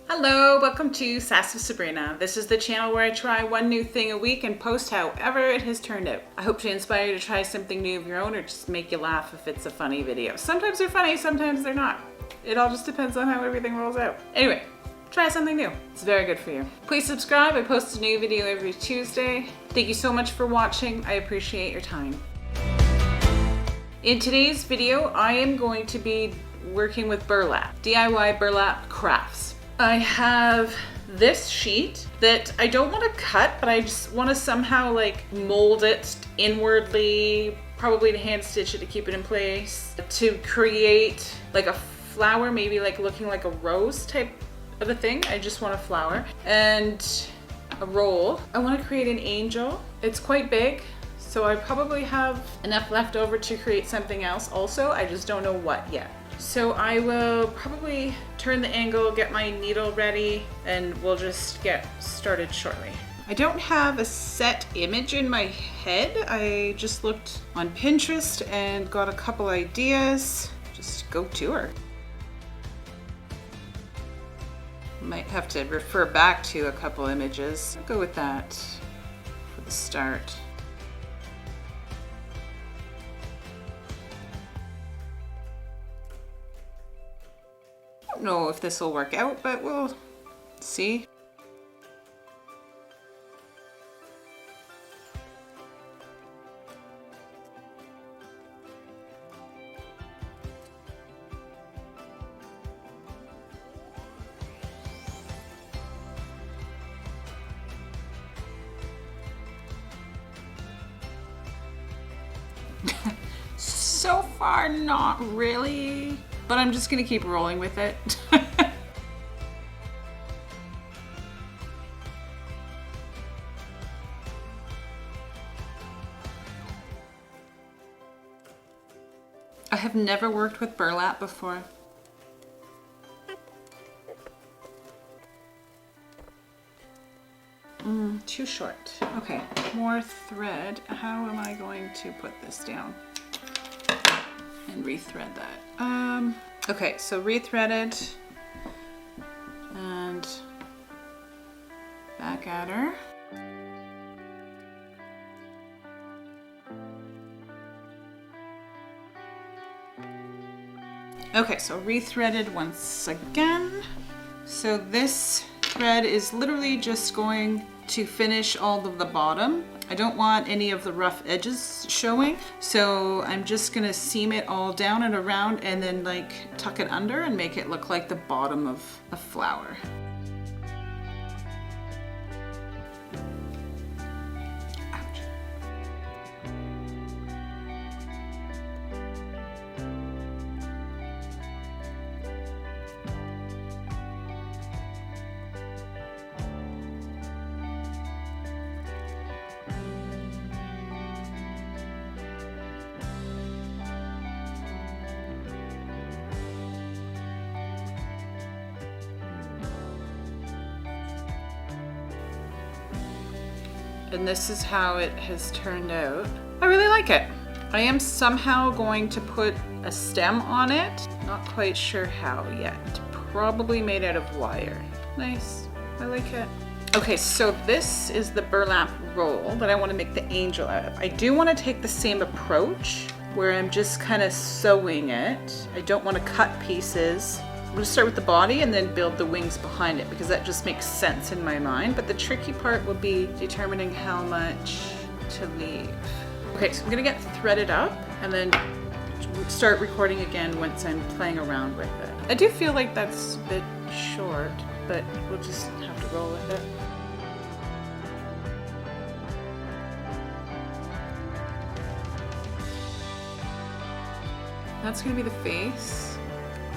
Hello, welcome to Sass with Sabrina. This is the channel where I try one new thing a week and post however it has turned out. I hope to inspire you to try something new of your own or just make you laugh if it's a funny video. Sometimes they're funny, sometimes they're not. It all just depends on how everything rolls out. Anyway, try something new. It's very good for you. Please subscribe. I post a new video every Tuesday. Thank you so much for watching. I appreciate your time. In today's video, I am going to be working with burlap, DIY burlap crafts. I have this sheet that I don't want to cut, but I just want to somehow like mold it inwardly, probably to hand stitch it to keep it in place, to create like a flower, maybe like looking like a rose type of a thing. I just want a flower and a roll. I want to create an angel. It's quite big, so I probably have enough left over to create something else also. I just don't know what yet. So I will probably turn the angle, get my needle ready, and we'll just get started shortly. I don't have a set image in my head. I just looked on Pinterest and got a couple ideas. Just go to her. Might have to refer back to a couple images. I'll go with that for the start. I don't know if this will work out, but we'll see. So far, not really. But I'm just gonna keep rolling with it. I have never worked with burlap before. Too short. Okay, more thread. How am I going to put this down? And rethread that. Okay, so rethreaded and back at her. Okay, so rethreaded once again. So this thread is literally just going to finish all of the bottom. I don't want any of the rough edges showing, so I'm just gonna seam it all down and around and then like tuck it under and make it look like the bottom of a flower. Ouch. And this is how it has turned out. I really like it. I am somehow going to put a stem on it. Not quite sure how yet. Probably made out of wire. Nice, I like it. Okay, so this is the burlap roll that I want to make the angel out of. I do want to take the same approach where I'm just kind of sewing it. I don't want to cut pieces. I'm going to start with the body and then build the wings behind it because that just makes sense in my mind. But the tricky part will be determining how much to leave. Okay, so I'm going to get threaded up and then start recording again once I'm playing around with it. I do feel like that's a bit short, but we'll just have to roll with it. That's going to be the face.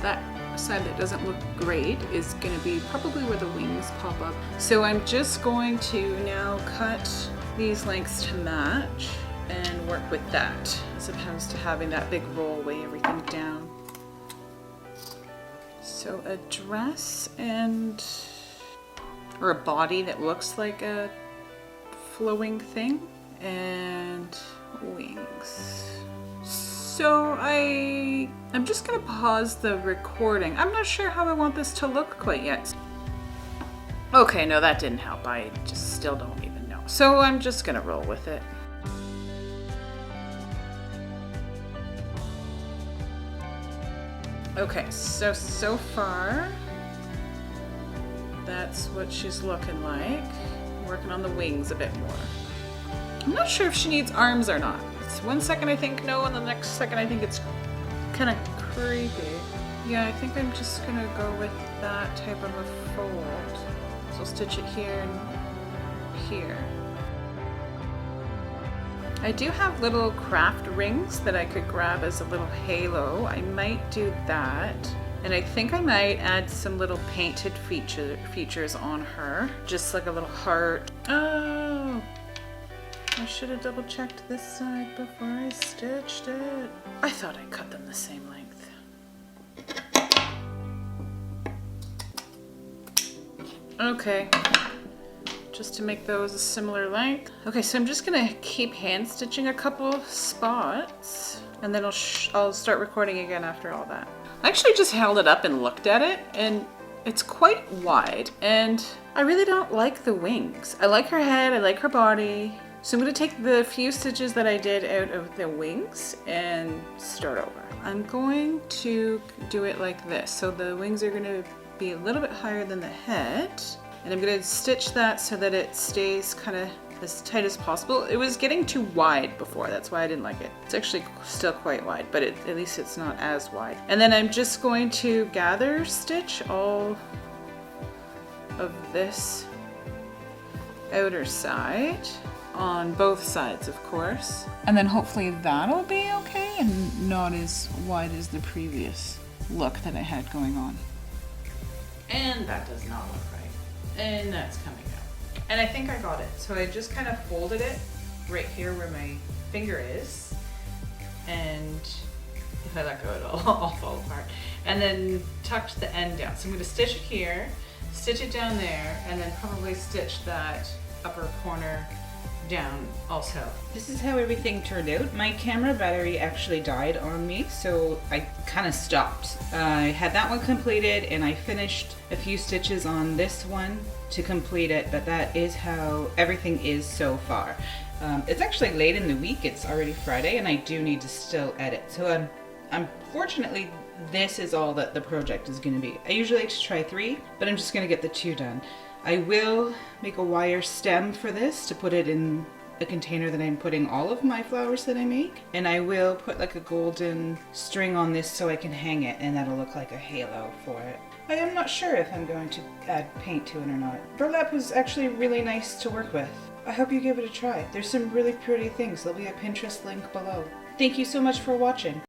That side that doesn't look great is going to be probably where the wings pop up. So I'm just going to now cut these lengths to match and work with that as opposed to having that big roll weigh everything down. So a dress and or a body that looks like a flowing thing and wings. So I'm just gonna pause the recording. I'm not sure how I want this to look quite yet. Okay, no, that didn't help. I just still don't even know. So I'm just gonna roll with it. Okay, so far, that's what she's looking like. I'm working on the wings a bit more. I'm not sure if she needs arms or not. It's 1 second I think no, and the next second I think it's kind of creepy. Yeah, I think I'm just gonna go with that type of a fold. So I'll stitch it here and here. I do have little craft rings that I could grab as a little halo. I might do that. And I think I might add some little painted features on her. Just like a little heart. Oh, I should have double checked this side before I stitched it. I thought I cut them the same length. Okay. Just to make those a similar length. Okay, so I'm just gonna keep hand stitching a couple spots and then I'll start recording again after all that. I actually just held it up and looked at it and it's quite wide and I really don't like the wings. I like her head, I like her body. So I'm gonna take the few stitches that I did out of the wings and start over. I'm going to do it like this. So the wings are gonna be a little bit higher than the head. And I'm gonna stitch that so that it stays kind of as tight as possible. It was getting too wide before, that's why I didn't like it. It's actually still quite wide, but at least it's not as wide. And then I'm just going to gather stitch all of this outer side on both sides, of course. And then hopefully that'll be okay and not as wide as the previous look that I had going on. And that does not look right. And that's coming out. And I think I got it. So I just kind of folded it right here where my finger is. And if I let go, it'll all fall apart. And then tucked the end down. So I'm gonna stitch it here, stitch it down there, and then probably stitch that upper corner down also. This is how everything turned out. My camera battery actually died on me, so I kind of stopped. I had that one completed and I finished a few stitches on this one to complete it, but that is how everything is so far. It's actually late in the week, it's already Friday, and I do need to still edit. So unfortunately, this is all that the project is gonna be. I usually like to try 3, but I'm just gonna get the 2 done. I will make a wire stem for this to put it in a container that I'm putting all of my flowers that I make. And I will put like a golden string on this so I can hang it and that'll look like a halo for it. I am not sure if I'm going to add paint to it or not. Burlap was actually really nice to work with. I hope you give it a try. There's some really pretty things. There'll be a Pinterest link below. Thank you so much for watching.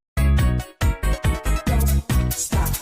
Stop.